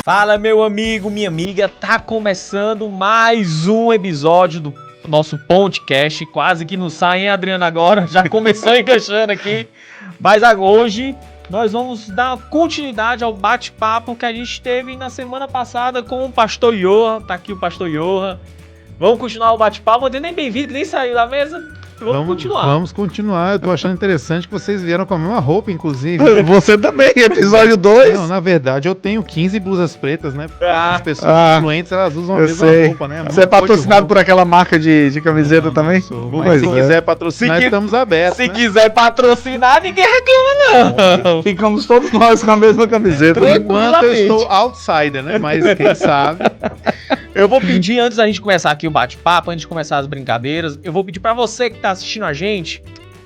Fala, meu amigo, minha amiga, tá começando mais um episódio do nosso podcast, quase que não sai, hein, Adriano, agora, já começou enganchando aqui, mas hoje nós vamos dar continuidade ao bate-papo que a gente teve na semana passada com o Pastor Johan, tá aqui o Pastor Johan, vamos continuar o bate-papo, não nem bem-vindo, nem saiu da mesa. Vamos continuar. Eu tô achando interessante que vocês vieram com a mesma roupa, inclusive. Você também, episódio 2. Não, na verdade, eu tenho 15 blusas pretas, né? As pessoas influentes, elas usam a eu mesma sei. roupa, né? Você é patrocinado por aquela marca de camiseta também? Mas se quiser patrocinar, estamos abertos. Se quiser patrocinar, ninguém reclama, não. Ficamos todos nós com a mesma camiseta. Por enquanto eu estou outsider, né? Mas quem sabe. Eu vou pedir, antes da gente começar aqui o bate-papo, antes de começar as brincadeiras, eu vou pedir pra você que tá assistindo a gente,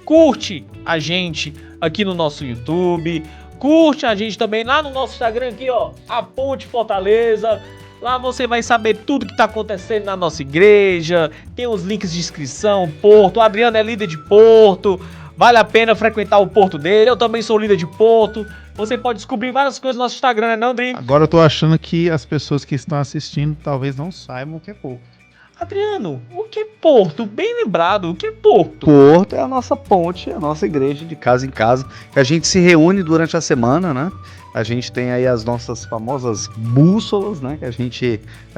curte a gente aqui no nosso YouTube, curte a gente também lá no nosso Instagram aqui, ó, a Ponte Fortaleza. Lá você vai saber tudo que tá acontecendo na nossa igreja, tem os links de inscrição, Porto, o Adriano é líder de Porto, vale a pena frequentar o Porto dele, eu também sou líder de Porto. Você pode descobrir várias coisas no nosso Instagram, né, não, Adriano? Agora eu tô achando que as pessoas que estão assistindo talvez não saibam o que é Porto. Adriano, o que é Porto? Bem lembrado, o que é Porto? Porto é a nossa ponte, a nossa igreja de casa em casa, que a gente se reúne durante a semana, né? A gente tem aí as nossas famosas bússolas, né? Que a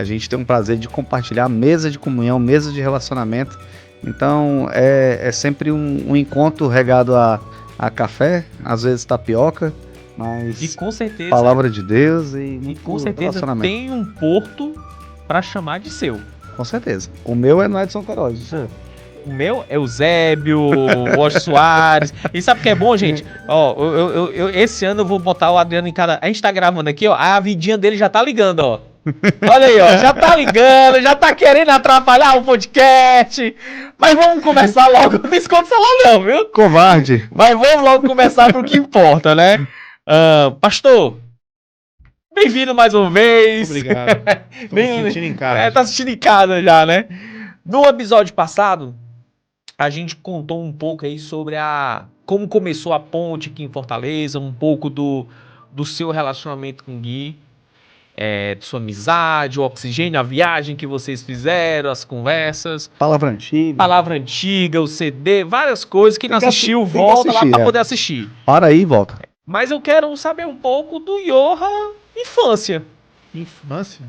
gente tem um prazer de compartilhar, mesa de comunhão, mesa de relacionamento. Então é sempre um encontro regado a café, às vezes tapioca, mas E com certeza, palavra de Deus e e muito com certeza relacionamento. tem um Porto pra chamar de seu. Com certeza. O meu é no Edson Queiroz. O meu é o Zébio, o Osho Soares. E sabe o que é bom, gente? Ó, esse ano eu vou botar o Adriano em cada... A gente tá gravando aqui, ó, a vidinha dele já tá ligando, ó. Olha aí, ó, já tá ligando, já tá querendo atrapalhar o podcast. Mas vamos começar logo. Não esconde o celular não, viu? Covarde. Mas vamos logo começar pro que importa, né? Pastor, bem-vindo mais uma vez. Obrigado. Tô me sentindo em casa. Tá assistindo em casa já, né? No episódio passado, a gente contou um pouco aí sobre como começou a ponte aqui em Fortaleza, um pouco do seu relacionamento com o Gui, de sua amizade, o oxigênio, a viagem que vocês fizeram, as conversas, Palavra antiga. palavra antiga, o CD, várias coisas. Quem não Tem que assistiu, tem que volta lá assistir, pra é. poder assistir. Para aí e volta. Mas eu quero saber um pouco do Johan infância. Infância?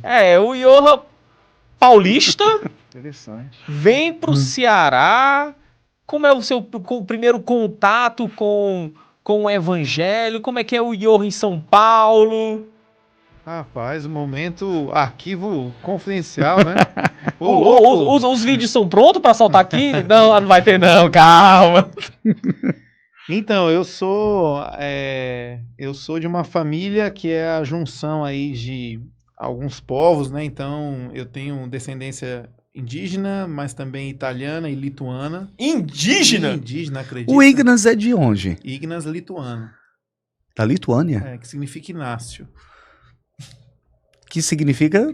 O Johan paulista Interessante. vem pro Ceará. Como é o seu primeiro contato com o evangelho? Como é que é o Johan em São Paulo? Rapaz, momento arquivo confidencial, né? Ô, louco. Os vídeos são prontos pra soltar aqui? Não vai ter não, calma. Então, eu sou de uma família que é a junção aí de alguns povos, né? Então, eu tenho descendência indígena, mas também italiana e lituana. Indígena? Indígena, acredito. O Ignas é de onde? Ignas lituano, Da Lituânia? que significa Inácio. Que significa?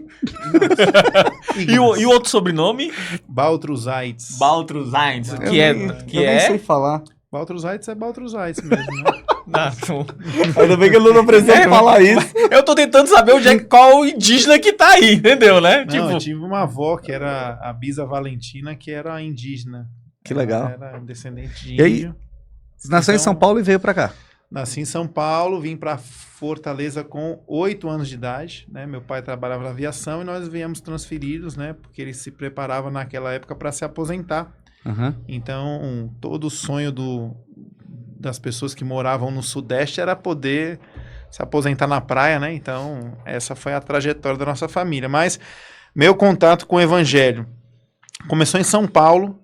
E o outro sobrenome? Baltruzites. Baltruzites, Eu que nem sei é... falar. Baltruzites é Baltruzites mesmo, né? Ainda bem que eu não precisei falar isso. Eu tô tentando saber qual o indígena que tá aí, entendeu, né? Não, eu tive uma avó que era a Bisa Valentina, que era indígena. Que legal. Ela era descendente de E aí? índio. Nasceu em São Paulo e veio pra cá. Nasci em São Paulo, vim para Fortaleza com 8 anos de idade, né? Meu pai trabalhava na aviação e nós viemos transferidos, né? Porque ele se preparava naquela época para se aposentar. Uhum. Então, todo o sonho das pessoas que moravam no Sudeste era poder se aposentar na praia, né? Então, essa foi a trajetória da nossa família. Mas meu contato com o Evangelho começou em São Paulo,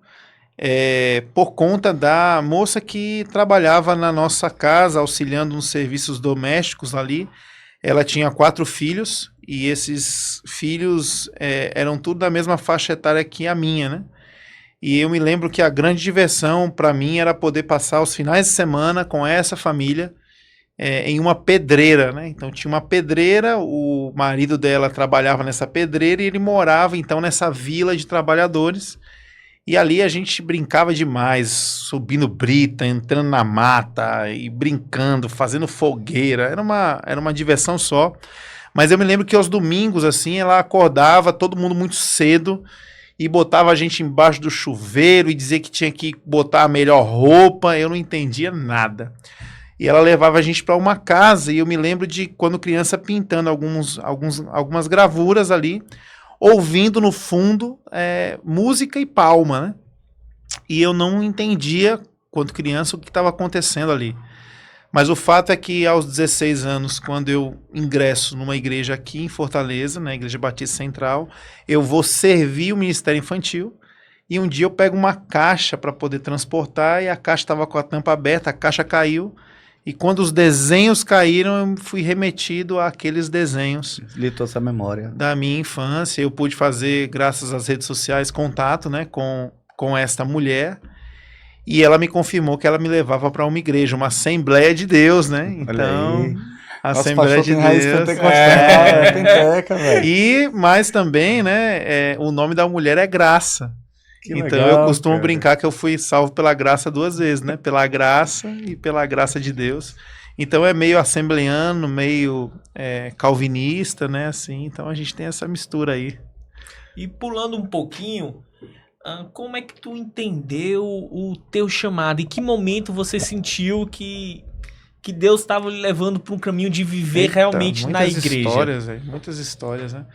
por conta da moça que trabalhava na nossa casa, auxiliando nos serviços domésticos ali. Ela tinha 4 filhos, e esses filhos eram tudo da mesma faixa etária que a minha, né? E eu me lembro que a grande diversão para mim era poder passar os finais de semana com essa família em uma pedreira, né? Então tinha uma pedreira, o marido dela trabalhava nessa pedreira e ele morava então nessa vila de trabalhadores. E ali a gente brincava demais, subindo brita, entrando na mata e brincando, fazendo fogueira. Era uma diversão só. Mas eu me lembro que aos domingos, assim, ela acordava todo mundo muito cedo e botava a gente embaixo do chuveiro e dizia que tinha que botar a melhor roupa. Eu não entendia nada. E ela levava a gente para uma casa e eu me lembro de, quando criança, pintando algumas gravuras ali, ouvindo no fundo música e palma, né? E eu não entendia, quando criança, o que estava acontecendo ali. Mas o fato é que aos 16 anos, quando eu ingresso numa igreja aqui em Fortaleza, na Igreja Batista Central, eu vou servir o Ministério Infantil e um dia eu pego uma caixa para poder transportar e a caixa estava com a tampa aberta, a caixa caiu. E quando os desenhos caíram, eu fui remetido àqueles desenhos. Litou essa memória. Da minha infância. Eu pude fazer, graças às redes sociais, contato, né, com esta mulher. E ela me confirmou que ela me levava para uma igreja, uma Assembleia de Deus, né? Então, a Assembleia de Deus. Penteca, velho. Mas também, né, o nome da mulher é Graça. Que então legal, eu costumo cara. brincar que eu fui salvo pela graça 2 vezes, né? Pela graça e pela graça de Deus. Então é meio assembleano, meio calvinista, né? Assim, então a gente tem essa mistura aí. E pulando um pouquinho, como é que tu entendeu o teu chamado? Em que momento você sentiu que Deus estava lhe levando para um caminho de viver realmente na igreja? Muitas histórias, né?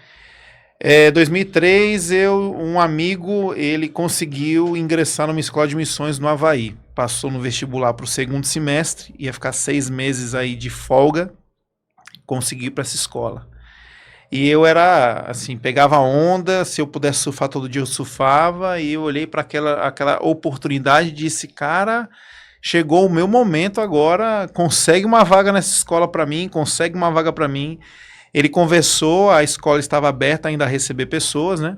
2003, um amigo, ele conseguiu ingressar numa escola de missões no Havaí. Passou no vestibular para o 2º semestre, ia ficar 6 meses aí de folga, conseguiu ir para essa escola. E eu era, assim, pegava onda, se eu pudesse surfar todo dia eu surfava, e eu olhei para aquela oportunidade e disse, cara, chegou o meu momento agora, consegue uma vaga nessa escola para mim, consegue uma vaga para mim. Ele conversou, a escola estava aberta ainda a receber pessoas, né?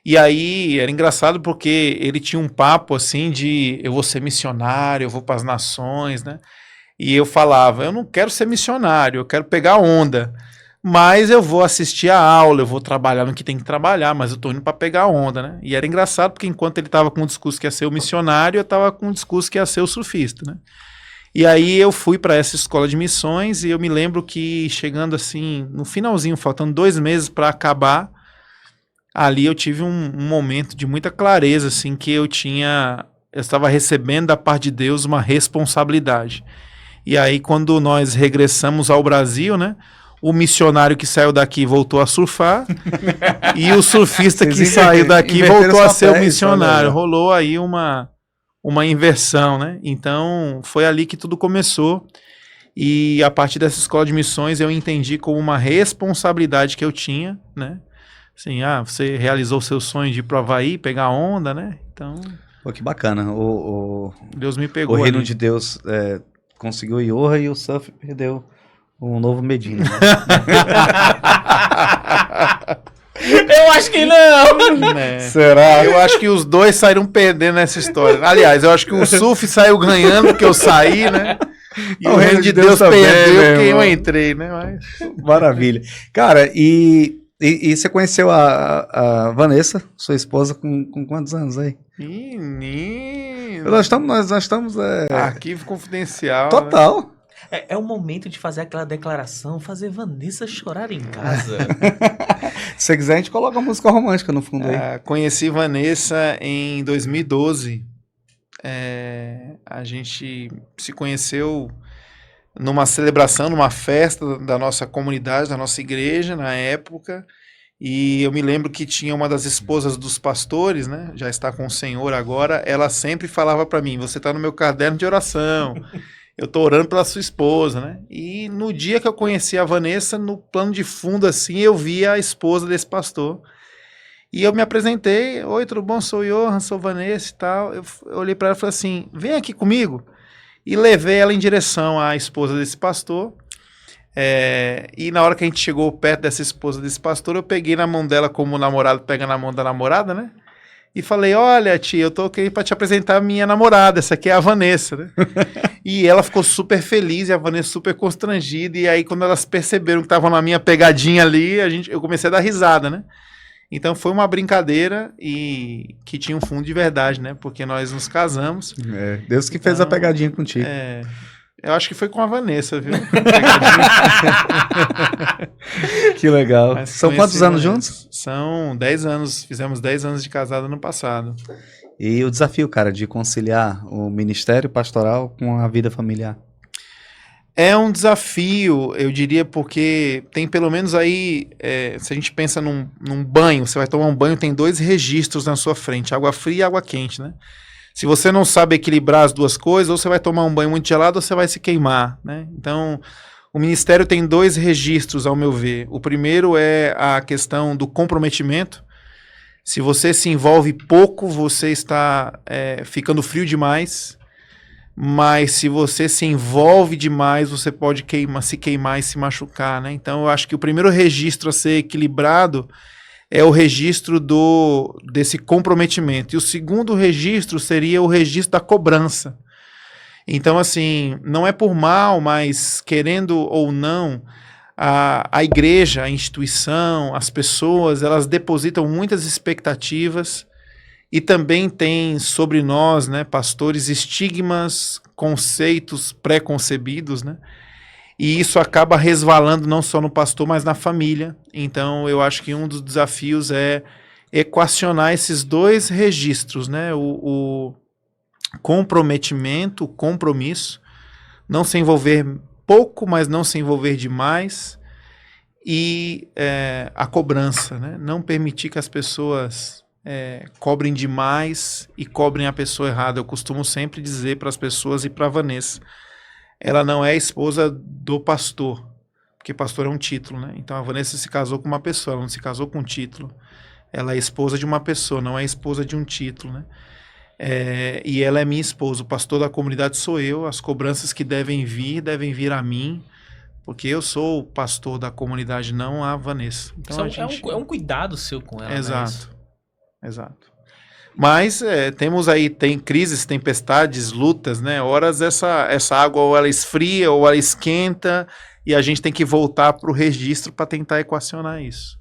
E aí era engraçado porque ele tinha um papo assim de eu vou ser missionário, eu vou para as nações, né? E eu falava, eu não quero ser missionário, eu quero pegar onda, mas eu vou assistir a aula, eu vou trabalhar no que tem que trabalhar, mas eu tô indo para pegar onda, né? E era engraçado porque enquanto ele estava com o discurso que ia ser o missionário, eu estava com o discurso que ia ser o surfista, né? E aí eu fui para essa escola de missões e eu me lembro que chegando assim, no finalzinho, faltando 2 meses para acabar, ali eu tive um momento de muita clareza, assim, que eu estava recebendo da parte de Deus uma responsabilidade. E aí quando nós regressamos ao Brasil, né, o missionário que saiu daqui voltou a surfar e o surfista que saiu daqui voltou a ser o missionário. Rolou aí uma inversão, né? Então, foi ali que tudo começou. E a partir dessa escola de missões, eu entendi como uma responsabilidade que eu tinha, né? Assim, você realizou o seu sonho de ir pro Havaí, pegar onda, né? Então... Pô, que bacana. Deus me pegou O reino ali. de Deus conseguiu Iorra e o surf perdeu um novo Medina. Né? Eu acho que não! Será? Eu acho que os dois saíram perdendo nessa história. Aliás, eu acho que o surf saiu ganhando porque eu saí, né? E o reino de Deus também, perdeu né, porque eu irmão? entrei, né? Mas... Maravilha. Cara, e você conheceu a Vanessa, sua esposa, com quantos anos aí? Menino! Nós estamos Arquivo confidencial. total. É o momento de fazer aquela declaração, fazer Vanessa chorar em casa. Se você quiser, a gente coloca a música romântica no fundo aí. Conheci Vanessa em 2012. A gente se conheceu numa celebração, numa festa da nossa comunidade, da nossa igreja na época. E eu me lembro que tinha uma das esposas dos pastores, né? Já está com o Senhor agora. Ela sempre falava para mim: você está no meu caderno de oração. Eu tô orando pela sua esposa, né? E no dia que eu conheci a Vanessa, no plano de fundo, assim, eu vi a esposa desse pastor. E eu me apresentei: oi, tudo bom? Sou o Johan, sou Vanessa e tal. Eu olhei para ela e falei assim: vem aqui comigo. E levei ela em direção à esposa desse pastor. E na hora que a gente chegou perto dessa esposa desse pastor, eu peguei na mão dela como o namorado pega na mão da namorada, né? e falei, olha, tia, eu tô aqui pra te apresentar a minha namorada, essa aqui é a Vanessa, né? E ela ficou super feliz, e a Vanessa super constrangida, e aí quando elas perceberam que estavam na minha pegadinha ali, eu comecei a dar risada, né? Então foi uma brincadeira e que tinha um fundo de verdade, né? Porque nós nos casamos. Deus que fez a pegadinha contigo. Eu acho que foi com a Vanessa, viu? Que legal. Mas São quantos anos juntos? São 10 anos. Fizemos 10 anos de casado no passado. E o desafio, cara, de conciliar o ministério pastoral com a vida familiar? É um desafio, eu diria, porque tem pelo menos aí, se a gente pensa num banho, você vai tomar um banho, tem 2 registros na sua frente, água fria e água quente, né? Se você não sabe equilibrar as duas coisas, ou você vai tomar um banho muito gelado ou você vai se queimar, né? Então, o ministério tem 2 registros, ao meu ver. O primeiro é a questão do comprometimento. Se você se envolve pouco, você está ficando frio demais. Mas se você se envolve demais, você pode se queimar e se machucar, né? Então, eu acho que o primeiro registro a ser equilibrado é o registro desse comprometimento. E o segundo registro seria o registro da cobrança. Então, assim, não é por mal, mas querendo ou não, a igreja, a instituição, as pessoas, elas depositam muitas expectativas e também tem sobre nós, né, pastores, estigmas, conceitos pré-concebidos, né? E isso acaba resvalando não só no pastor, mas na família. Então, eu acho que um dos desafios é equacionar esses 2 registros, né? O comprometimento, o compromisso, não se envolver pouco, mas não se envolver demais, e a cobrança, né? Não permitir que as pessoas cobrem demais e cobrem a pessoa errada. Eu costumo sempre dizer para as pessoas e para a Vanessa, ela não é esposa do pastor, porque pastor é um título, né? Então a Vanessa se casou com uma pessoa, ela não se casou com um título. Ela é esposa de uma pessoa, não é esposa de um título, né? E ela é minha esposa, o pastor da comunidade sou eu, as cobranças que devem vir a mim, porque eu sou o pastor da comunidade, não a Vanessa. Então, é um cuidado seu com ela, exato, né? Exato. Mas tem crises, tempestades, lutas, né? Horas essa água ou ela esfria ou ela esquenta e a gente tem que voltar para o registro para tentar equacionar isso.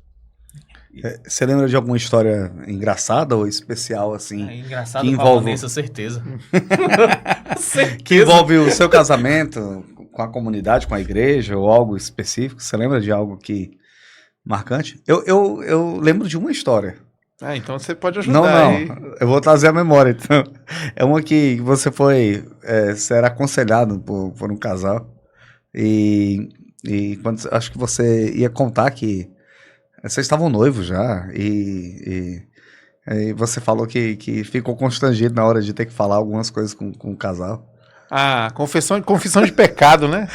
Você lembra de alguma história engraçada ou especial, assim? Engraçado que com a Vanessa, certeza. Que envolve o seu casamento com a comunidade, com a igreja ou algo específico? Você lembra de algo marcante? Eu lembro de uma história. Então você pode ajudar. Não. Eu vou trazer a memória. Então, é uma que você você era aconselhado por um casal e quando, acho que você ia contar que vocês estavam noivos já e você falou que ficou constrangido na hora de ter que falar algumas coisas com o casal. Confissão de pecado, né?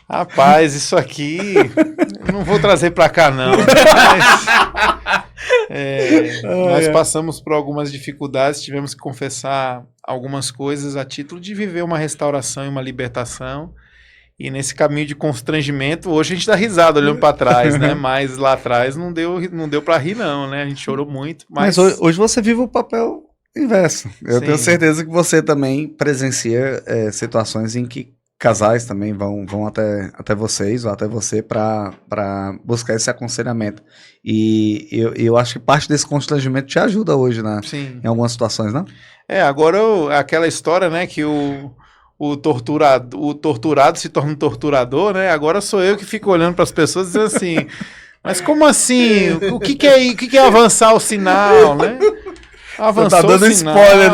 Rapaz, isso aqui eu não vou trazer pra cá, não. Nós passamos por algumas dificuldades, tivemos que confessar algumas coisas a título de viver uma restauração e uma libertação. E nesse caminho de constrangimento, hoje a gente dá risada olhando para trás, né? Mas lá atrás não deu para rir, não, né? A gente chorou muito. Mas hoje você vive o papel inverso. Eu tenho certeza que você também presencia situações em que casais também vão até vocês ou até você para buscar esse aconselhamento. E eu acho que parte desse constrangimento te ajuda hoje, né? Sim. Em algumas situações, não? Agora aquela história, né, que o torturado se torna um torturador, né? Agora sou eu que fico olhando para as pessoas dizendo assim, mas como assim? O que é avançar o sinal, né? Avançou, você tá dando spoiler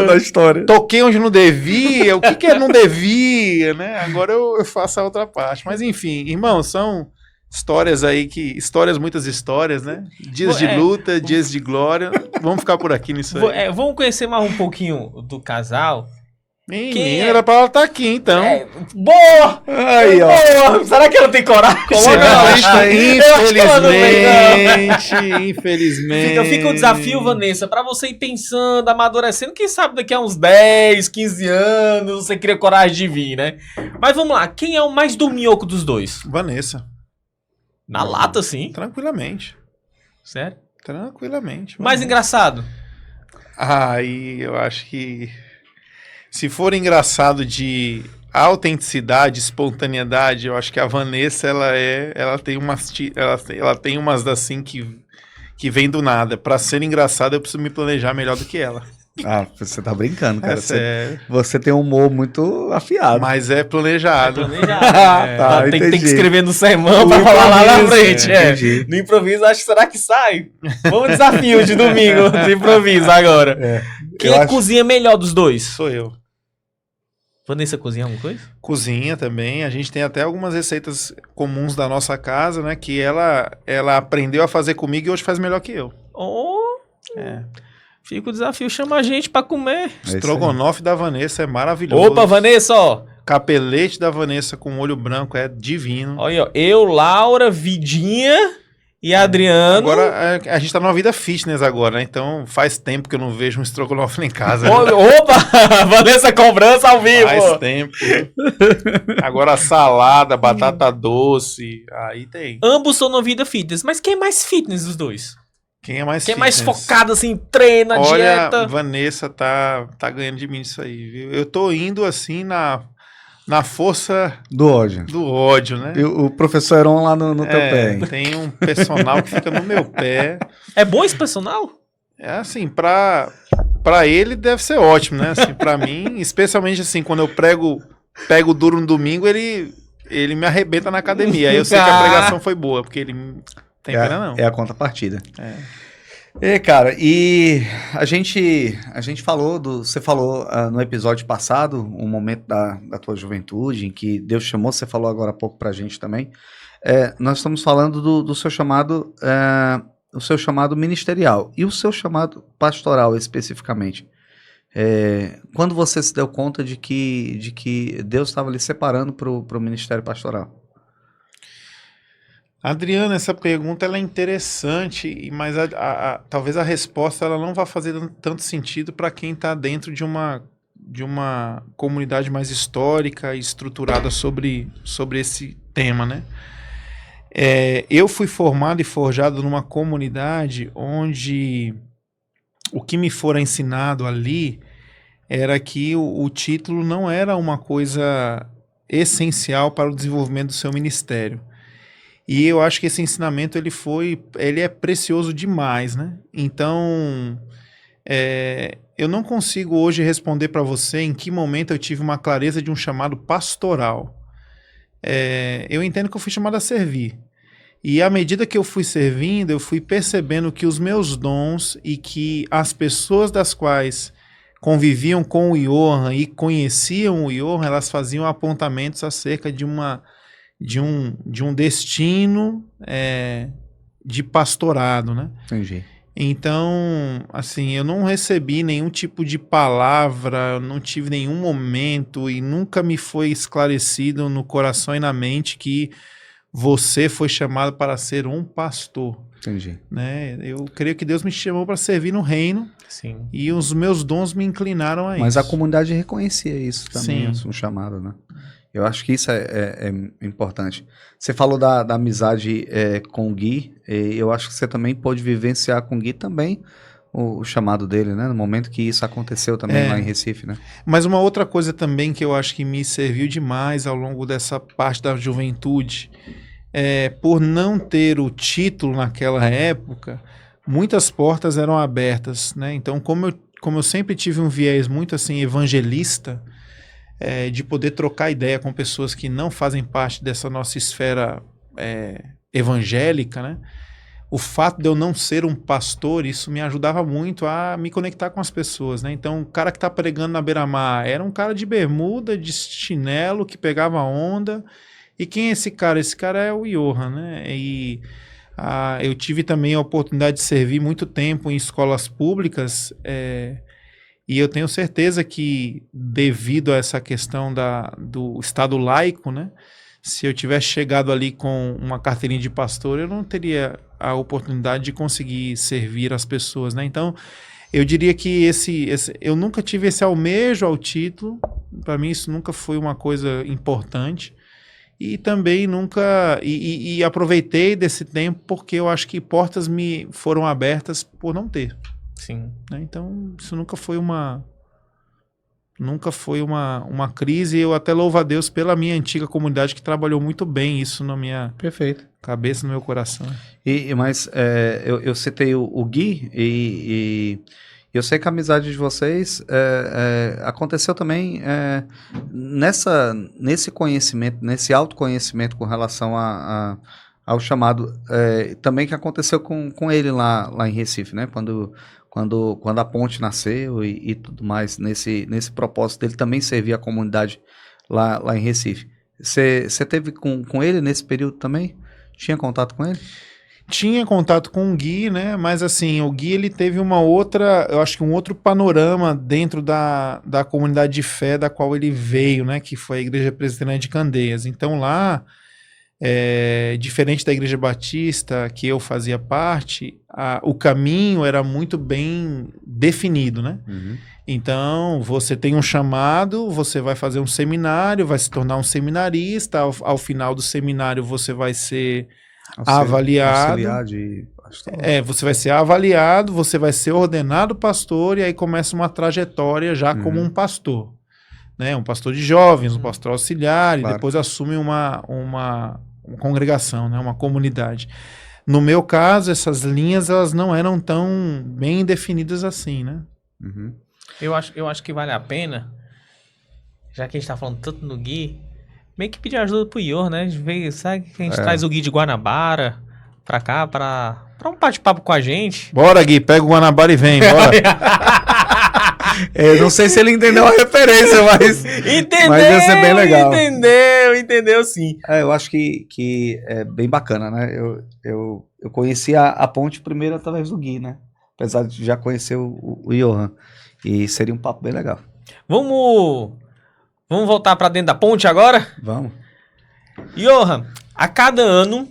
da história. Toquei onde não devia, o que não devia, né? Agora eu faço a outra parte. Mas enfim, irmão, são histórias aí muitas histórias, né? Dias de luta, dias de glória. Vamos ficar por aqui nisso aí. Vamos conhecer mais um pouquinho do casal. Era pra ela estar aqui, então. Boa! Aí, ó. Boa! Será que ela tem coragem? Coloca na lista, infelizmente. Fica o desafio, Vanessa, pra você ir pensando, amadurecendo. Quem sabe daqui a uns 10, 15 anos você cria coragem de vir, né? Mas vamos lá, quem é o mais dorminhoco dos dois? Vanessa. Na lata, sim. Tranquilamente. Sério? Tranquilamente. Mais vamos. engraçado? Aí eu acho que se for engraçado de autenticidade, espontaneidade, eu acho que a Vanessa ela tem umas assim que vem do nada. Pra ser engraçada eu preciso me planejar melhor do que ela. Ah, você tá brincando, cara. É sério. Você tem um humor muito afiado. Mas é planejado. Tá, tem que entendi. escrever no sermão O pra falar lá na improviso, frente. entendi. No improviso, acho que será que sai? Vamos desafio de domingo do improviso agora. Quem Eu acho- cozinha melhor dos dois? Sou eu. Vanessa cozinha alguma coisa? Cozinha também. A gente tem até algumas receitas comuns da nossa casa, né? Que ela aprendeu a fazer comigo e hoje faz melhor que eu. Oh, É. fica o desafio, chama a gente pra comer. É isso aí. Estrogonofe da Vanessa é maravilhoso. Opa, Vanessa, ó. Capelete da Vanessa com molho branco é divino. Olha, ó. Eu, Laura, Vidinha e Adriano. Agora, a gente tá numa vida fitness agora, né? Então faz tempo que eu não vejo um estrogonofe lá em casa. Opa! Vanessa cobrança ao vivo. Faz tempo. Agora salada, batata doce, aí tem. Ambos são na vida fitness, mas quem é mais fitness dos dois? Quem é mais Quem é mais fitness? focado assim, em treino, na Olha, dieta? Vanessa tá ganhando de mim isso aí, viu? Eu tô indo assim na força Do ódio. do ódio, né? E o professor Heron lá no teu pé, hein? Tem um personal que fica no meu pé. É bom esse personal? É assim, pra ele deve ser ótimo, né? Assim, pra mim, especialmente assim, quando eu pego duro no domingo, ele me arrebenta na academia. Aí eu sei que a pregação foi boa, porque ele tem pena não. É a contrapartida. É. Cara, e a gente falou você falou no episódio passado, um momento da tua juventude, em que Deus chamou, você falou agora há pouco pra gente também. Nós estamos falando do seu chamado, o seu chamado ministerial e o seu chamado pastoral especificamente. Quando você se deu conta de que Deus estava lhe separando para o ministério pastoral? Adriana, essa pergunta ela é interessante, mas talvez a resposta ela não vá fazer tanto sentido para quem está dentro de uma comunidade mais histórica e estruturada sobre esse tema, né? Eu fui formado e forjado numa comunidade onde o que me fora ensinado ali era que o título não era uma coisa essencial para o desenvolvimento do seu ministério. E eu acho que esse ensinamento ele é precioso demais, né? Então, eu não consigo hoje responder para você em que momento eu tive uma clareza de um chamado pastoral. Eu entendo que eu fui chamado a servir. E à medida que eu fui servindo, eu fui percebendo que os meus dons e que as pessoas das quais conviviam com o Johan e conheciam o Johan, elas faziam apontamentos acerca de um destino de pastorado, né? Entendi. Então, assim, eu não recebi nenhum tipo de palavra, eu não tive nenhum momento e nunca me foi esclarecido no coração e na mente que você foi chamado para ser um pastor. Entendi. Né? Eu creio que Deus me chamou para servir no reino. Sim. E os meus dons me inclinaram a Mas isso. a comunidade reconhecia isso também, Sim. um chamado, né? Eu acho que isso é importante. Você falou da amizade com o Gui, eu acho que você também pode vivenciar com o Gui também o chamado dele, né? No momento que isso aconteceu também lá em Recife, né? Mas uma outra coisa também que eu acho que me serviu demais ao longo dessa parte da juventude, por não ter o título naquela época, muitas portas eram abertas, né? Então, como eu sempre tive um viés muito assim evangelista, de poder trocar ideia com pessoas que não fazem parte dessa nossa esfera evangélica, né? O fato de eu não ser um pastor, isso me ajudava muito a me conectar com as pessoas, né? Então, o cara que tá pregando na beira-mar era um cara de bermuda, de chinelo, que pegava onda. E quem é esse cara? Esse cara é o Johan, né? E eu tive também a oportunidade de servir muito tempo em escolas públicas, e eu tenho certeza que, devido a essa questão do Estado laico, né? Se eu tivesse chegado ali com uma carteirinha de pastor, eu não teria a oportunidade de conseguir servir as pessoas, né? Então, eu diria que eu nunca tive esse almejo ao título. Para mim, isso nunca foi uma coisa importante. e também nunca, e aproveitei desse tempo porque eu acho que portas me foram abertas por não ter, Sim. né? Então, isso nunca foi uma crise. Eu até louvo a Deus pela minha antiga comunidade que trabalhou muito bem isso na minha Perfeito. cabeça, no meu coração. Mas eu citei o Gui e eu sei que a amizade de vocês aconteceu também nesse conhecimento, nesse autoconhecimento com relação ao chamado, também que aconteceu com ele lá em Recife, né? Quando a ponte nasceu e tudo mais, nesse propósito dele também servir a comunidade lá em Recife. Você teve com ele nesse período também? Tinha contato com ele? Tinha contato com o Gui, né? Mas assim, o Gui ele teve eu acho que um outro panorama dentro da comunidade de fé da qual ele veio, né? Que foi a Igreja Presbiteriana de Candeias. Então lá, diferente da Igreja Batista que eu fazia parte, o caminho era muito bem definido, né? Uhum. Então, você tem um chamado, você vai fazer um seminário, vai se tornar um seminarista, ao final do seminário você vai ser avaliado. Auxiliar de pastor. Você vai ser avaliado, você vai ser ordenado pastor, e aí começa uma trajetória já como um pastor, né? Um pastor de jovens, um pastor auxiliar, Claro. e depois assume uma congregação, né? Uma comunidade. No meu caso, essas linhas elas não eram tão bem definidas assim, né? Uhum. Eu acho que vale a pena, já que a gente tá falando tanto no Gui, meio que pedir ajuda pro Ior, né? Sabe que a gente traz o Gui de Guanabara pra cá, pra um bate-papo com a gente. Bora, Gui, pega o Guanabara e vem, bora. Eu não sei se ele entendeu a referência, mas Entendeu, mas ia ser bem legal. Entendeu sim. Eu acho que é bem bacana, né? Eu conheci a ponte primeiro através do Gui, né? Apesar de já conhecer o Johan. E seria um papo bem legal. Vamos voltar pra dentro da ponte agora? Vamos. Johan, a cada ano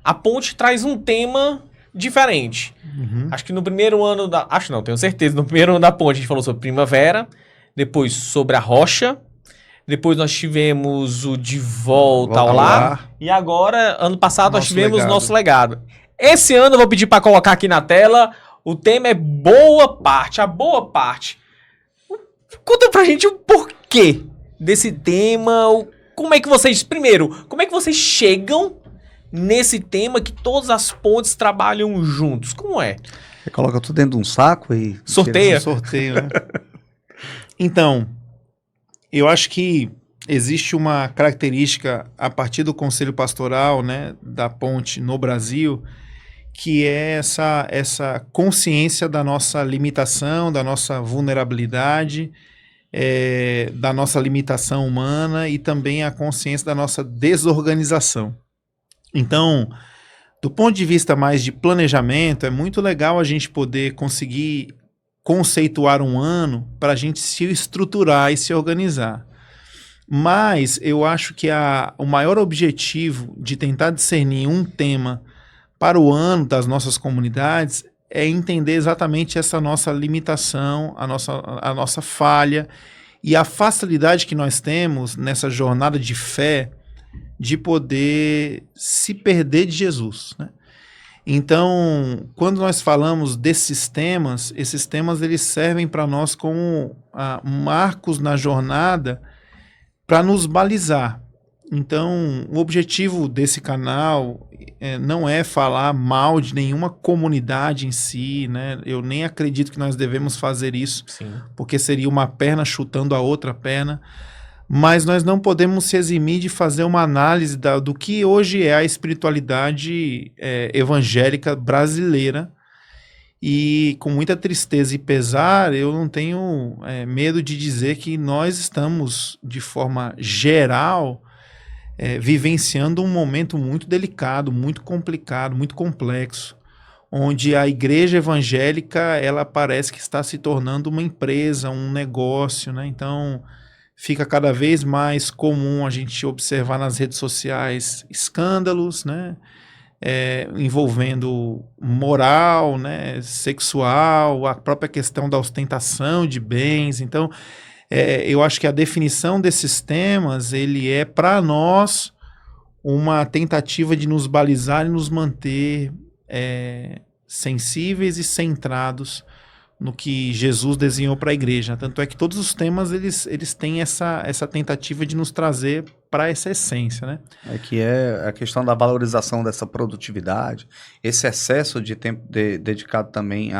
a ponte traz um tema diferente. Acho que no primeiro ano tenho certeza, no primeiro ano da ponte a gente falou sobre primavera, depois sobre a rocha, depois nós tivemos o De Volta ao Lar, e agora, ano passado, nós tivemos Nosso Legado. Esse ano eu vou pedir para colocar aqui na tela, o tema é Boa Parte, a Boa Parte. Conta pra gente o porquê desse tema, como é que vocês chegam nesse tema que todas as pontes trabalham juntos? Como é? Você coloca tudo dentro de um saco e... Sorteia? Sorteio, né? Então, eu acho que existe uma característica a partir do Conselho Pastoral, né, da ponte no Brasil, que é essa consciência da nossa limitação, da nossa vulnerabilidade, da nossa limitação humana, e também a consciência da nossa desorganização. Então, do ponto de vista mais de planejamento, é muito legal a gente poder conseguir conceituar um ano para a gente se estruturar e se organizar. Mas eu acho que o maior objetivo de tentar discernir um tema para o ano das nossas comunidades é entender exatamente essa nossa limitação, a nossa falha e a facilidade que nós temos nessa jornada de fé de poder se perder de Jesus, né? Então, quando nós falamos desses temas, esses temas eles servem para nós como marcos na jornada para nos balizar. Então, o objetivo desse canal não é falar mal de nenhuma comunidade em si, né? Eu nem acredito que nós devemos fazer isso, Sim. porque seria uma perna chutando a outra perna. Mas nós não podemos se eximir de fazer uma análise do que hoje é a espiritualidade evangélica brasileira. E com muita tristeza e pesar, eu não tenho medo de dizer que nós estamos, de forma geral, vivenciando um momento muito delicado, muito complicado, muito complexo, onde a igreja evangélica ela parece que está se tornando uma empresa, um negócio, né? Então fica cada vez mais comum a gente observar nas redes sociais escândalos, né? Envolvendo moral, né? Sexual, a própria questão da ostentação de bens. Então, eu acho que a definição desses temas, ele é para nós uma tentativa de nos balizar e nos manter sensíveis e centrados no que Jesus desenhou para a igreja. Tanto é que todos os temas eles têm essa tentativa de nos trazer para essa essência, né? Que é a questão da valorização dessa produtividade, esse excesso de tempo dedicado também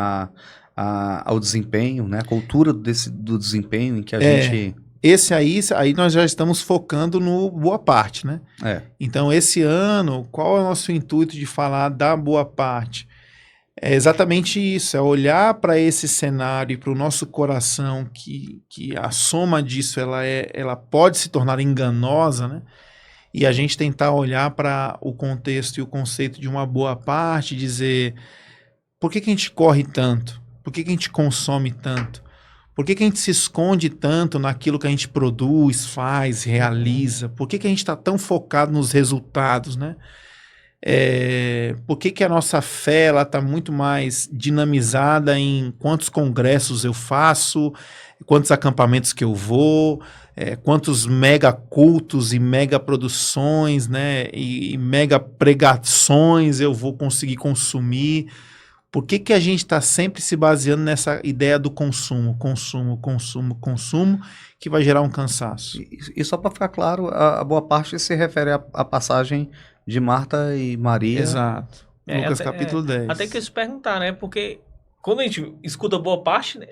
ao desempenho, né? A cultura do desempenho em que a gente... Aí nós já estamos focando no boa parte, né? Então, esse ano, qual é o nosso intuito de falar da boa parte? É exatamente isso, é olhar para esse cenário e para o nosso coração, que a soma disso ela pode se tornar enganosa, né? E a gente tentar olhar para o contexto e o conceito de uma boa parte, dizer, por que a gente corre tanto? Por que a gente consome tanto? Por que a gente se esconde tanto naquilo que a gente produz, faz, realiza? Por que a gente está tão focado nos resultados, né? Por que a nossa fé está muito mais dinamizada em quantos congressos eu faço, quantos acampamentos que eu vou, quantos mega cultos e mega produções, né, e mega pregações eu vou conseguir consumir? Por que a gente está sempre se baseando nessa ideia do consumo, que vai gerar um cansaço? E só para ficar claro, a boa parte se refere à passagem de Marta e Maria. Exato. Lucas capítulo 10. Até que eu se perguntar, né? Porque quando a gente escuta boa parte, né,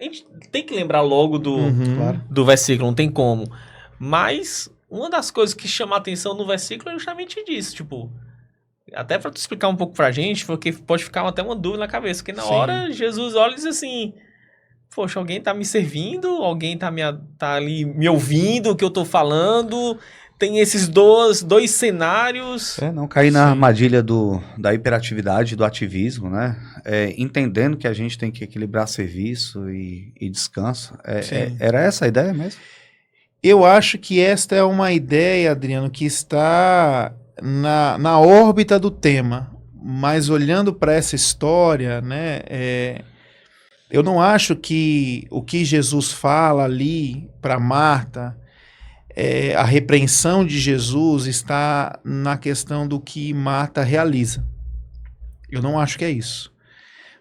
a gente tem que lembrar logo do versículo, não tem como. Mas uma das coisas que chama a atenção no versículo é justamente disso, tipo... Até para tu explicar um pouco pra gente, porque pode ficar até uma dúvida na cabeça, porque na hora Jesus olha e diz assim, poxa, alguém tá me servindo, alguém tá ali me ouvindo o que eu tô falando, tem esses dois cenários. Não cair na armadilha da hiperatividade, do ativismo, né? Entendendo que a gente tem que equilibrar serviço e descanso. Era essa a ideia mesmo? Eu acho que esta é uma ideia, Adriano, que está... Na órbita do tema, mas olhando para essa história, né, eu não acho que o que Jesus fala ali para Marta, a repreensão de Jesus está na questão do que Marta realiza. Eu não acho que é isso.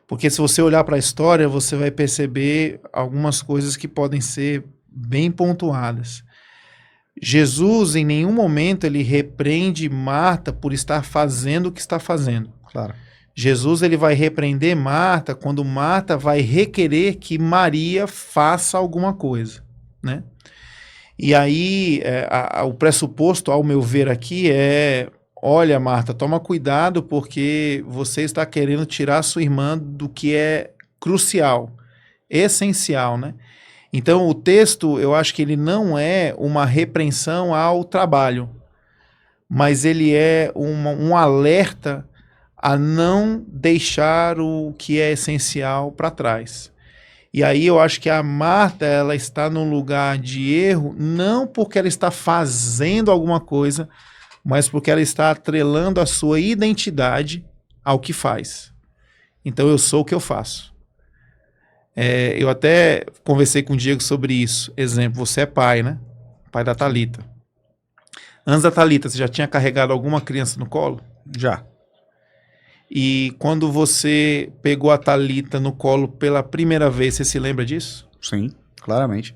Porque se você olhar para a história, você vai perceber algumas coisas que podem ser bem pontuadas. Jesus, em nenhum momento, ele repreende Marta por estar fazendo o que está fazendo. Claro. Jesus, ele vai repreender Marta quando Marta vai requerer que Maria faça alguma coisa, né? E aí, o pressuposto, ao meu ver aqui, olha, Marta, toma cuidado porque você está querendo tirar sua irmã do que é crucial, essencial, né? Então, o texto, eu acho que ele não é uma repreensão ao trabalho, mas ele é um alerta a não deixar o que é essencial para trás. E aí eu acho que a Marta, ela está num lugar de erro, não porque ela está fazendo alguma coisa, mas porque ela está atrelando a sua identidade ao que faz. Então, eu sou o que eu faço. Eu até conversei com o Diego sobre isso. Exemplo, você é pai, né? Pai da Thalita. Antes da Thalita, você já tinha carregado alguma criança no colo? Já. E quando você pegou a Thalita no colo pela primeira vez, você se lembra disso? Sim, claramente.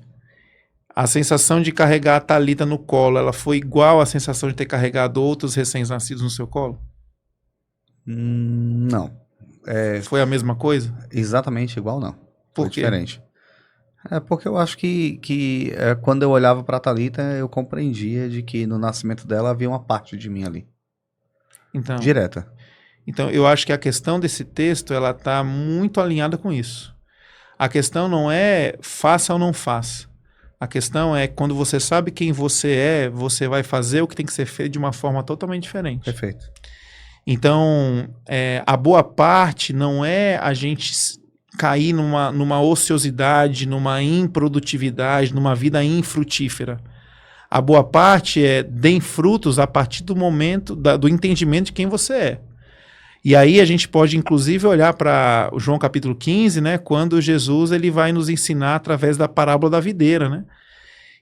A sensação de carregar a Thalita no colo, ela foi igual à sensação de ter carregado outros recém-nascidos no seu colo? Não. Foi a mesma coisa? Exatamente igual, não. Por Foi quê? diferente. Porque eu acho que quando eu olhava para a Thalita, eu compreendia de que no nascimento dela havia uma parte de mim ali. Então, Direta. Então, eu acho que a questão desse texto, ela está muito alinhada com isso. A questão não é faça ou não faça. A questão é quando você sabe quem você vai fazer o que tem que ser feito de uma forma totalmente diferente. Perfeito. Então, a boa parte não é a gente cair numa ociosidade, numa improdutividade, numa vida infrutífera. A boa parte deem frutos a partir do momento, do entendimento de quem você é. E aí a gente pode, inclusive, olhar para o João capítulo 15, né, quando Jesus ele vai nos ensinar através da parábola da videira, né?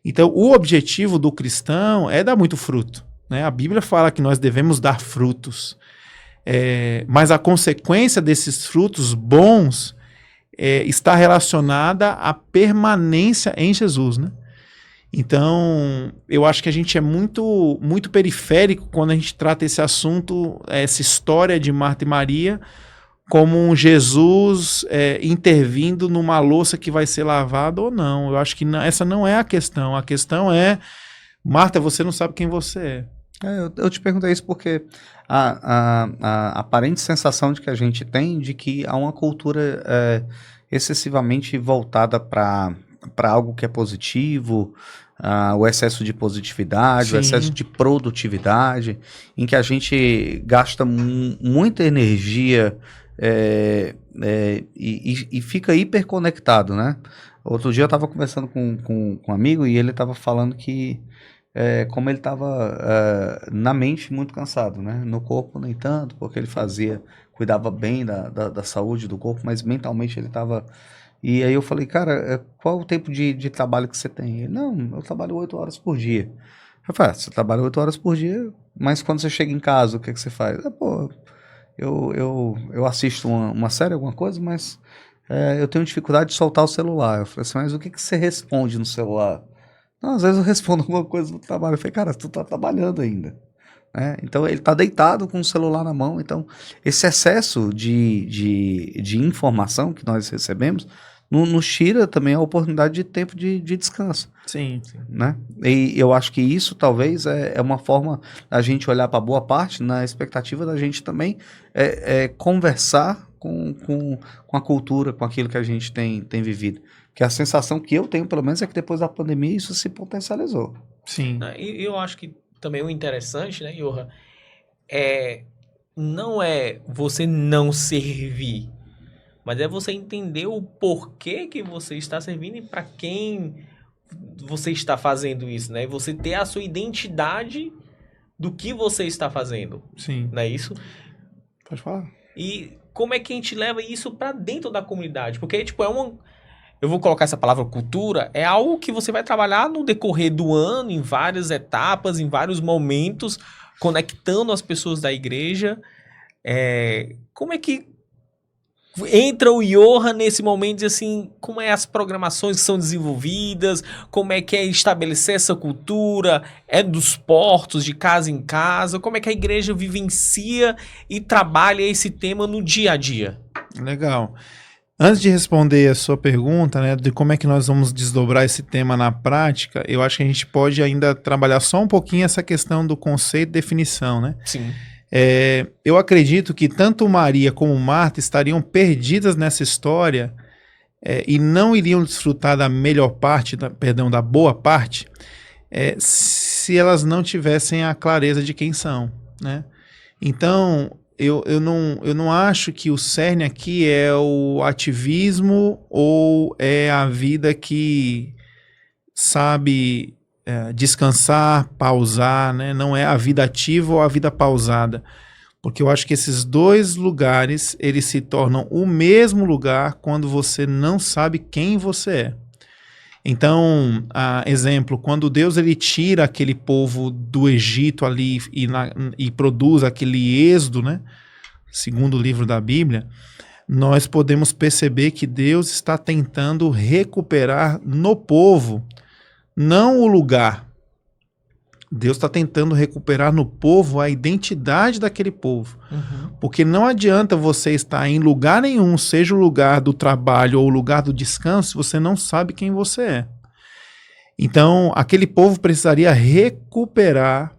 Então, o objetivo do cristão é dar muito fruto. né? A Bíblia fala que nós devemos dar frutos. Mas a consequência desses frutos bons está relacionada à permanência em Jesus, né? Então, eu acho que a gente é muito, muito periférico quando a gente trata esse assunto, essa história de Marta e Maria, como um Jesus intervindo numa louça que vai ser lavada ou não. Eu acho que essa não é a questão. A questão é, Marta, você não sabe quem você é. Eu te perguntei isso porque a aparente sensação de que a gente tem de que há uma cultura excessivamente voltada para algo que é positivo, o excesso de positividade, Sim. o excesso de produtividade, em que a gente gasta muita energia e fica hiperconectado, né? Outro dia eu estava conversando com um amigo e ele estava falando que como ele estava na mente muito cansado, né? No corpo nem tanto, porque ele cuidava bem da saúde do corpo, mas mentalmente ele estava... E aí eu falei, cara, qual é o tempo de trabalho que você tem? Ele, não, eu trabalho 8 horas por dia. Eu falei, você trabalha 8 horas por dia, mas quando você chega em casa, o que você faz? Eu assisto uma série, alguma coisa, mas eu tenho dificuldade de soltar o celular. Eu falei assim, mas o que você responde no celular? Não, às vezes eu respondo alguma coisa no trabalho. Eu falei, cara, tu tá trabalhando ainda. Então ele tá deitado com o celular na mão. Então esse excesso de informação que nós recebemos nos tira também a oportunidade de tempo de descanso. Sim. Né? E eu acho que isso talvez é uma forma da gente olhar para boa parte na expectativa da gente também conversar com a cultura, com aquilo que a gente tem vivido. Que a sensação que eu tenho, pelo menos, é que depois da pandemia isso se potencializou. Sim. E eu acho que também o interessante, né, Johan, não é você não servir, mas é você entender o porquê que você está servindo e para quem você está fazendo isso, né? E você ter a sua identidade do que você está fazendo. Sim. Não é isso? Pode falar. E como é que a gente leva isso para dentro da comunidade? Porque, tipo, eu vou colocar essa palavra cultura, é algo que você vai trabalhar no decorrer do ano, em várias etapas, em vários momentos, conectando as pessoas da igreja. Como é que entra o Johan nesse momento de assim, como é as programações que são desenvolvidas, como é que é estabelecer essa cultura, dos portos, de casa em casa, como é que a igreja vivencia e trabalha esse tema no dia a dia? Legal. Antes de responder a sua pergunta, né, de como é que nós vamos desdobrar esse tema na prática, eu acho que a gente pode ainda trabalhar só um pouquinho essa questão do conceito e definição, né? Sim. Eu acredito que tanto Maria como Marta estariam perdidas nessa história e não iriam desfrutar da melhor parte, da boa parte, se elas não tivessem a clareza de quem são, né? Então, eu não acho que o cerne aqui é o ativismo ou é a vida que sabe descansar, pausar, né? Não é a vida ativa ou a vida pausada. Porque eu acho que esses dois lugares, eles se tornam o mesmo lugar quando você não sabe quem você é. Então, exemplo, quando Deus ele tira aquele povo do Egito ali e produz aquele êxodo, né? Segundo o livro da Bíblia, nós podemos perceber que Deus está tentando recuperar no povo, não o lugar. Deus está tentando recuperar no povo a identidade daquele povo. Uhum. Porque não adianta você estar em lugar nenhum, seja o lugar do trabalho ou o lugar do descanso, se você não sabe quem você é. Então, aquele povo precisaria recobrar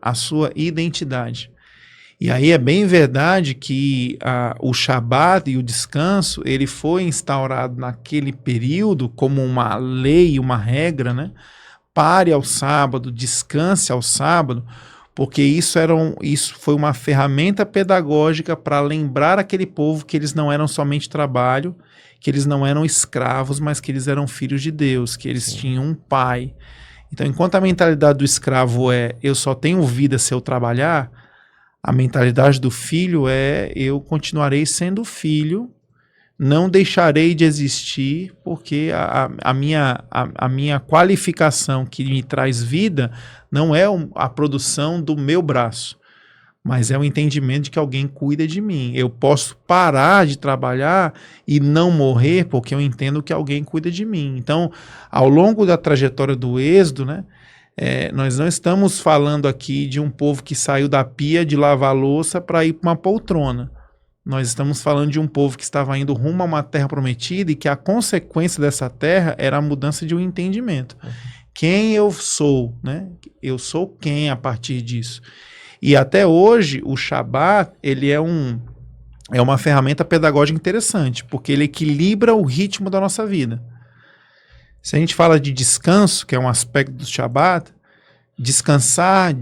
a sua identidade. E aí é bem verdade que o Shabat e o descanso, ele foi instaurado naquele período como uma lei, uma regra, né? Pare ao sábado, descanse ao sábado, porque isso foi uma ferramenta pedagógica para lembrar aquele povo que eles não eram somente trabalho, que eles não eram escravos, mas que eles eram filhos de Deus, que eles tinham um pai. Então, enquanto a mentalidade do escravo eu só tenho vida se eu trabalhar, a mentalidade do filho eu continuarei sendo filho, não deixarei de existir, porque a minha qualificação que me traz vida não é a produção do meu braço, mas é o entendimento de que alguém cuida de mim. Eu posso parar de trabalhar e não morrer porque eu entendo que alguém cuida de mim. Então, ao longo da trajetória do Êxodo, né, nós não estamos falando aqui de um povo que saiu da pia de lavar louça para ir para uma poltrona. Nós estamos falando de um povo que estava indo rumo a uma terra prometida e que a consequência dessa terra era a mudança de um entendimento. Quem eu sou, né? Eu sou quem a partir disso. E até hoje, o Shabat, ele é uma ferramenta pedagógica interessante, porque ele equilibra o ritmo da nossa vida. Se a gente fala de descanso, que é um aspecto do Shabat, descansar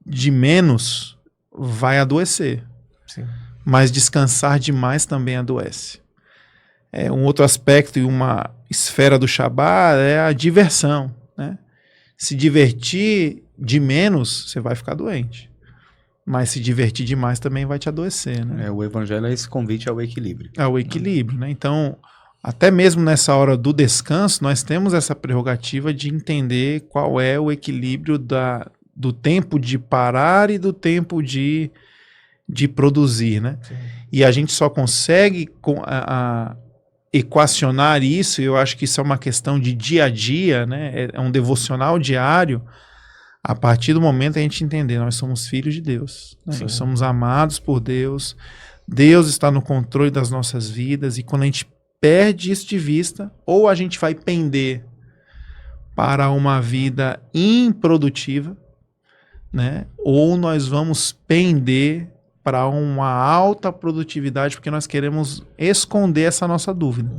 de menos vai adoecer. Sim. Mas descansar demais também adoece. Um outro aspecto e uma esfera do Shabat é a diversão, né? Se divertir de menos, você vai ficar doente. Mas se divertir demais também vai te adoecer, né? O evangelho é esse convite ao equilíbrio. É o equilíbrio, né? Então, até mesmo nessa hora do descanso, nós temos essa prerrogativa de entender qual é o equilíbrio do tempo de parar e do tempo de produzir, né? Sim. E a gente só consegue equacionar isso, e eu acho que isso é uma questão de dia a dia, né? É um devocional diário, a partir do momento que a gente entender, nós somos filhos de Deus, né? Nós somos amados por Deus, Deus está no controle das nossas vidas, e quando a gente perde isso de vista, ou a gente vai pender para uma vida improdutiva, né? Ou nós vamos pender para uma alta produtividade, porque nós queremos esconder essa nossa dúvida.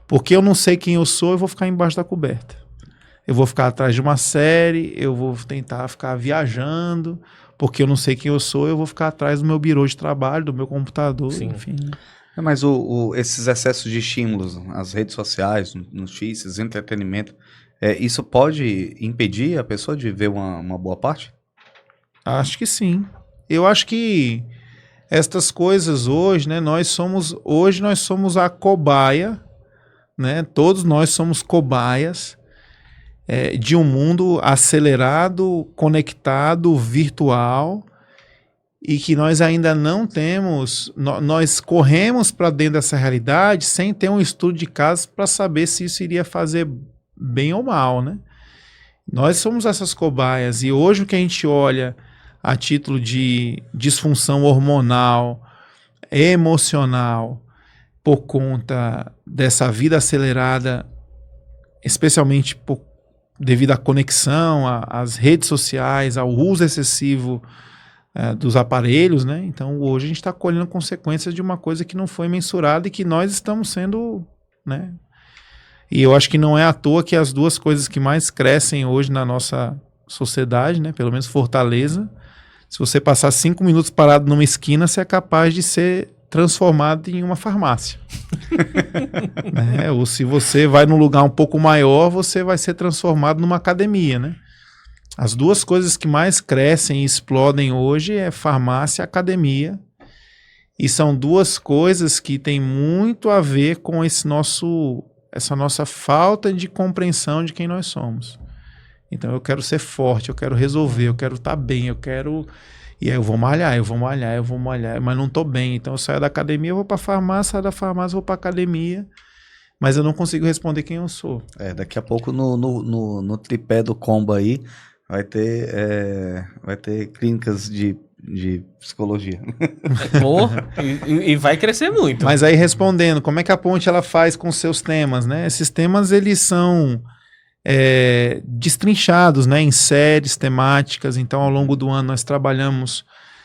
Porque eu não sei quem eu sou, eu vou ficar embaixo da coberta. Eu vou ficar atrás de uma série, eu vou tentar ficar viajando, porque eu não sei quem eu sou, eu vou ficar atrás do meu birô de trabalho, do meu computador, Sim. Enfim. Mas esses excessos de estímulos, as redes sociais, notícias, entretenimento, isso pode impedir a pessoa de ver uma boa parte? Acho que sim. Eu acho que estas coisas hoje, né, nós somos a cobaia, né, todos nós somos cobaias de um mundo acelerado, conectado, virtual, e que nós ainda não temos, nós corremos para dentro dessa realidade sem ter um estudo de caso para saber se isso iria fazer bem ou mal, né? Nós somos essas cobaias, e hoje o que a gente olha a título de disfunção hormonal, emocional, por conta dessa vida acelerada, especialmente devido à conexão, às redes sociais, ao uso excessivo dos aparelhos, né? Então hoje a gente está colhendo consequências de uma coisa que não foi mensurada e que nós estamos sendo, né? E eu acho que não é à toa que as duas coisas que mais crescem hoje na nossa sociedade, né? Pelo menos Fortaleza, se você passar 5 minutos parado numa esquina, você é capaz de ser transformado em uma farmácia. Né? Ou se você vai num lugar um pouco maior, você vai ser transformado numa academia, né? As duas coisas que mais crescem e explodem hoje é farmácia e academia. E são duas coisas que têm muito a ver com essa nossa falta de compreensão de quem nós somos. Então eu quero ser forte, eu quero resolver, eu quero estar bem, e aí eu vou malhar, mas não estou bem. Então eu saio da academia, eu vou para a farmácia, saio da farmácia, eu vou para a academia, mas eu não consigo responder quem eu sou. Daqui a pouco no tripé do combo aí vai ter clínicas de psicologia. E vai crescer muito. Mas aí respondendo, como é que a ponte ela faz com seus temas, né? Esses temas eles são destrinchados, né, em séries temáticas. Então ao longo do ano nós trabalhamos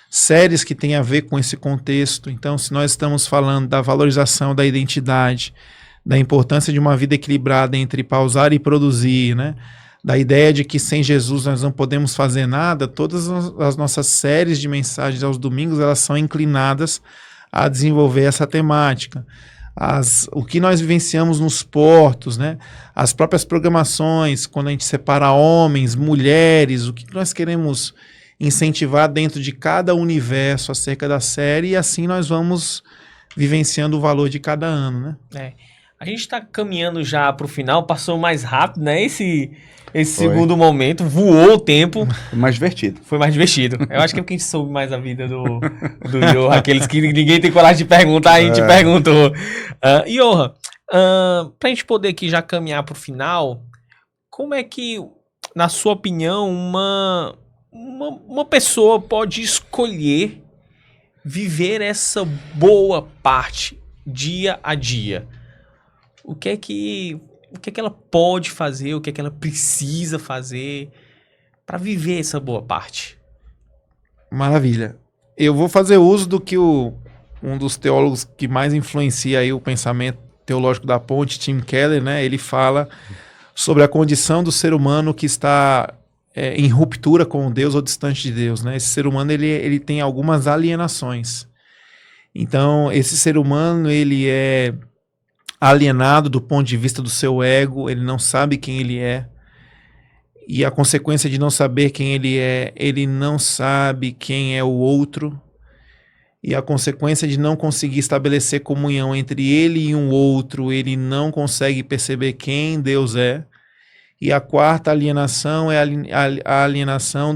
séries que têm a ver com esse contexto. Então se nós estamos falando da valorização da identidade, da importância de uma vida equilibrada entre pausar e produzir, né, da ideia de que sem Jesus nós não podemos fazer nada, todas as nossas séries de mensagens aos domingos elas são inclinadas a desenvolver essa temática. O que nós vivenciamos nos portos, né? As próprias programações, quando a gente separa homens, mulheres, o que nós queremos incentivar dentro de cada universo acerca da série, e assim nós vamos vivenciando o valor de cada ano, né? A gente tá caminhando já pro final, passou mais rápido, né? Esse segundo momento, voou o tempo. Foi mais divertido. Foi mais divertido. Eu acho que é porque a gente soube mais a vida do Johan, aqueles que ninguém tem coragem de perguntar, a gente perguntou. Johan, pra gente poder aqui já caminhar pro final, como é que, na sua opinião, uma pessoa pode escolher viver essa boa parte dia a dia? O que é que ela pode fazer, o que é que ela precisa fazer para viver essa boa parte? Maravilha. Eu vou fazer uso do que um dos teólogos que mais influencia aí o pensamento teológico da Ponte, Tim Keller, né? Ele fala sobre a condição do ser humano que está em ruptura com Deus ou distante de Deus, né? Esse ser humano, ele tem algumas alienações. Então, esse ser humano, ele é alienado do ponto de vista do seu ego, ele não sabe quem ele é, e a consequência de não saber quem ele é, ele não sabe quem é o outro, e a consequência de não conseguir estabelecer comunhão entre ele e um outro, ele não consegue perceber quem Deus é. E a quarta alienação é a alienação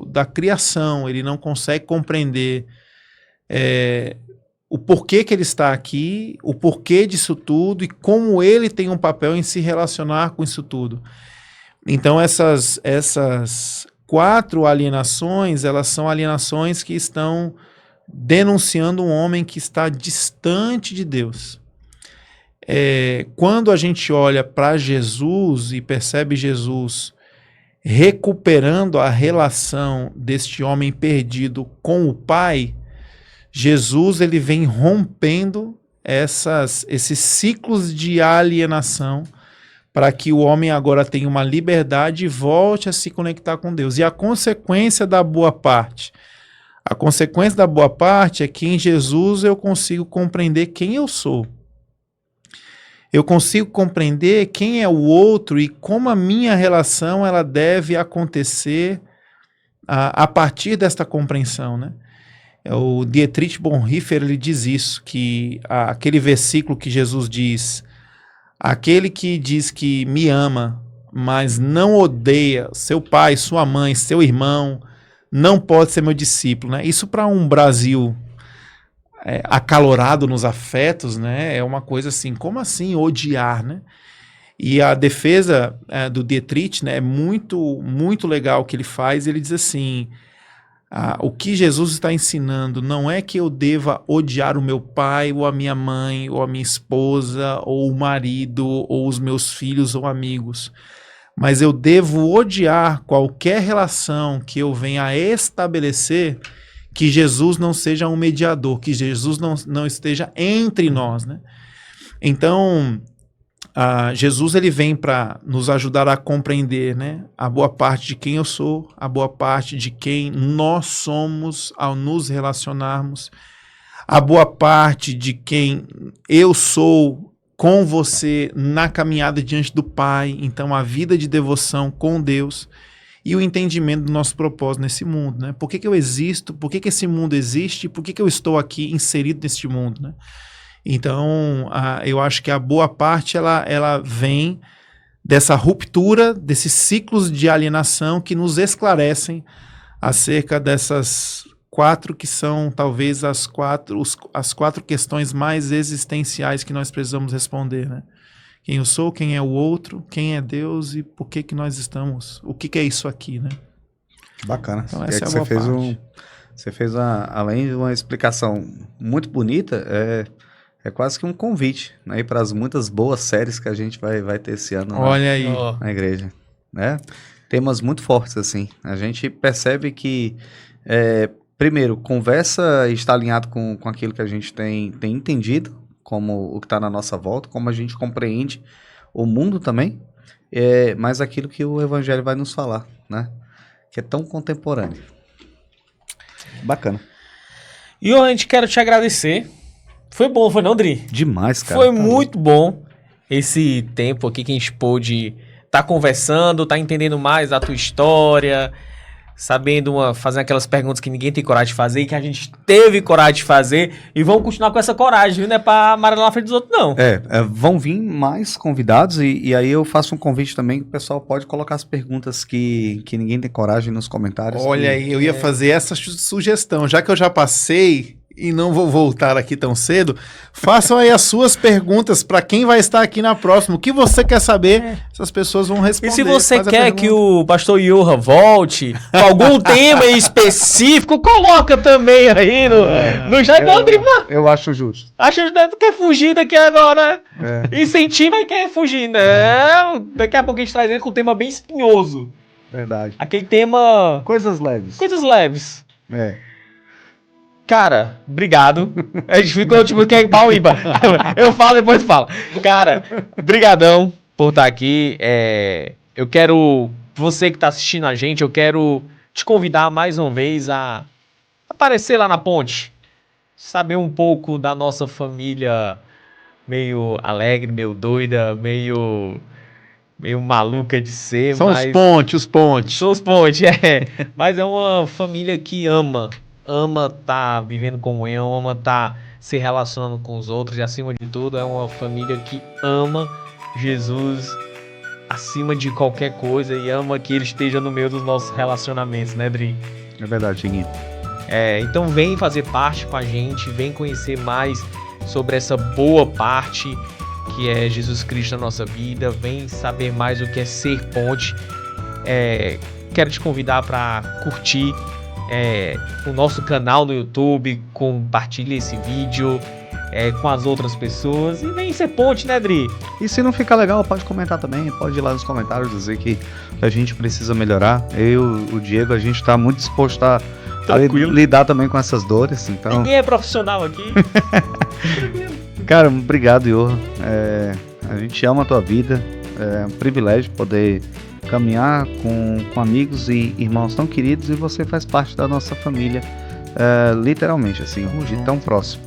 da criação, ele não consegue compreender o porquê que ele está aqui, o porquê disso tudo e como ele tem um papel em se relacionar com isso tudo. Então essas 4 alienações, elas são alienações que estão denunciando um homem que está distante de Deus. Quando a gente olha para Jesus e percebe Jesus recuperando a relação deste homem perdido com o Pai, Jesus, ele vem rompendo esses ciclos de alienação para que o homem agora tenha uma liberdade e volte a se conectar com Deus. E a consequência da boa parte? A consequência da boa parte é que em Jesus eu consigo compreender quem eu sou. Eu consigo compreender quem é o outro e como a minha relação ela deve acontecer a partir desta compreensão, né? O Dietrich Bonhoeffer, ele diz isso, que aquele versículo que Jesus diz, aquele que diz que me ama, mas não odeia seu pai, sua mãe, seu irmão, não pode ser meu discípulo, né? Isso para um Brasil acalorado nos afetos, né? É uma coisa assim, como assim odiar, né? E a defesa do Dietrich, né, é muito, muito legal o que ele faz. Ele diz assim, o que Jesus está ensinando não é que eu deva odiar o meu pai, ou a minha mãe, ou a minha esposa, ou o marido, ou os meus filhos ou amigos, mas eu devo odiar qualquer relação que eu venha a estabelecer que Jesus não seja um mediador, que Jesus não esteja entre nós, né? Então, Jesus ele vem para nos ajudar a compreender, né, a boa parte de quem eu sou, a boa parte de quem nós somos ao nos relacionarmos, a boa parte de quem eu sou com você na caminhada diante do Pai, então a vida de devoção com Deus e o entendimento do nosso propósito nesse mundo, né? Por que eu existo? Por que esse mundo existe? Por que eu estou aqui inserido neste mundo, né? Então, eu acho que a boa parte ela vem dessa ruptura, desses ciclos de alienação que nos esclarecem acerca dessas 4 que são talvez as quatro questões mais existenciais que nós precisamos responder, né? Quem eu sou, quem é o outro, quem é Deus e por que nós estamos, o que é isso aqui, né? Bacana. Então essa é a boa parte. Você fez, além de uma explicação muito bonita, é quase que um convite, né, para as muitas boas séries que a gente vai ter esse ano. Olha aí. Na igreja, né? Temas muito fortes, assim. A gente percebe que, primeiro, conversa está alinhado com aquilo que a gente tem entendido, como o que está na nossa volta, como a gente compreende o mundo também, mas aquilo que o Evangelho vai nos falar, né? Que é tão contemporâneo. Bacana. E a gente quero te agradecer. Foi bom, foi não, Dri? Demais, cara. Foi muito bom esse tempo aqui que a gente pôde estar conversando, estar entendendo mais a tua história, fazendo aquelas perguntas que ninguém tem coragem de fazer e que a gente teve coragem de fazer. E vamos continuar com essa coragem, viu? Não é pra amarelar na frente dos outros, não. Vão vir mais convidados e aí eu faço um convite também que o pessoal pode colocar as perguntas que ninguém tem coragem nos comentários. Olha aí, eu ia fazer essa sugestão. Já que eu já passei e não vou voltar aqui tão cedo, façam aí as suas perguntas para quem vai estar aqui na próxima. O que você quer saber, essas pessoas vão responder. E se você quer que o pastor Johan volte com algum tema específico, coloca também aí no chat. Eu acho justo. Acha que tu quer fugir daqui agora? Incentiva e quer fugir. Não, daqui a pouco a gente traz ele com um tema bem espinhoso. Verdade. Aquele tema... Coisas leves. Coisas leves. Cara, obrigado. A gente fica tipo que é pau ímpar. Eu falo, depois falo. Cara, brigadão por estar aqui. Eu quero, você que tá assistindo a gente, eu quero te convidar mais uma vez a aparecer lá na ponte. Saber um pouco da nossa família meio alegre, meio doida, meio maluca de ser. São os pontes. São os pontes, Mas é uma família que ama tá vivendo comunhão, ama tá se relacionando com os outros e acima de tudo é uma família que ama Jesus acima de qualquer coisa e ama que ele esteja no meio dos nossos relacionamentos, né, Dri? É verdade, Diguinho. Então vem fazer parte com a gente, vem conhecer mais sobre essa boa parte que é Jesus Cristo na nossa vida, vem saber mais o que é ser ponte. Quero te convidar para curtir o nosso canal no YouTube, compartilhe esse vídeo com as outras pessoas e vem ser ponte, né, Dri? E se não ficar legal, pode comentar também, pode ir lá nos comentários dizer que a gente precisa melhorar. Eu, o Diego, a gente tá muito disposto a lidar também com essas dores, então... Ninguém é profissional aqui. Cara, obrigado, Johan. A gente ama a tua vida, é um privilégio poder caminhar com amigos e irmãos tão queridos e você faz parte da nossa família, literalmente, assim, de tão próximo.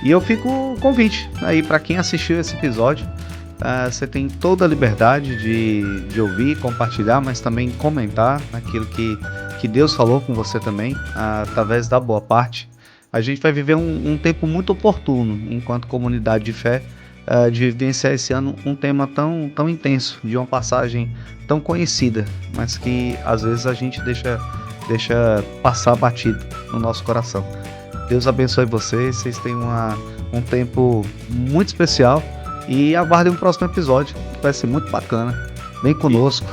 E eu fico o convite aí para quem assistiu esse episódio. Você tem toda a liberdade de ouvir, compartilhar, mas também comentar aquilo que Deus falou com você também, através da boa parte. A gente vai viver um tempo muito oportuno, enquanto comunidade de fé, de vivenciar esse ano um tema tão intenso, de uma passagem tão conhecida, mas que às vezes a gente deixa passar batido no nosso coração. Deus abençoe vocês têm um tempo muito especial e aguardem o próximo episódio, que vai ser muito bacana. Vem conosco,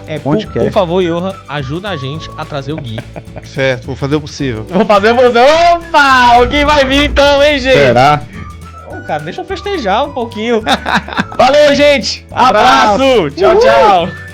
por favor, Johan, ajuda a gente a trazer o Gui. Certo, vou fazer o possível. Opa, o Gui vai vir então, hein, gente? Será? Cara, deixa eu festejar um pouquinho. Valeu, gente. Abraço. Tchau, tchau.